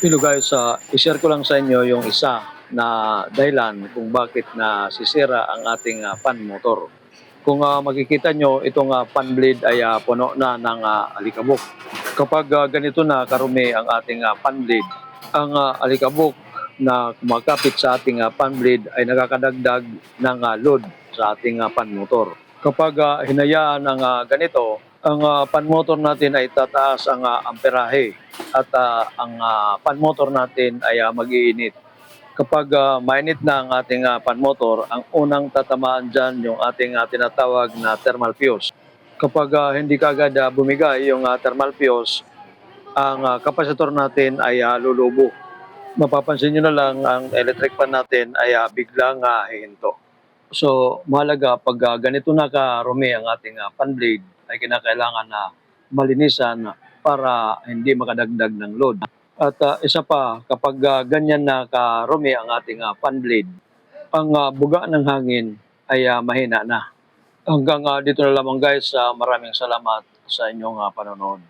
Hello guys, i-share ko lang sa inyo yung isa na dahilan kung bakit nasisira ang ating fan motor. Kung makikita nyo, itong fan blade ay puno na ng alikabok. Kapag ganito na karumi ang ating fan blade, ang alikabok na kumakapit sa ating fan blade ay nakakadagdag ng load sa ating fan motor. Kapag hinayaan ng ganito, ang fan motor natin ay tataas ang amperahe at ang fan motor natin ay mag-iinit. Kapag mainit na ang ating fan motor, ang unang tatamaan dyan yung ating tinatawag na thermal fuse. Kapag hindi kagad bumigay yung thermal fuse, ang kapasitor natin ay lulubo. Mapapansin nyo na lang ang electric fan natin ay biglang hihinto. So, mahalaga pag ganito na karumi ang ating fan blade, ay kinakailangan na malinisan para hindi makadagdag ng load. At isa pa, kapag ganyan na karumi ang ating fan blade, ang buga ng hangin ay mahina na. Hanggang dito na lamang guys, maraming salamat sa inyong panonood.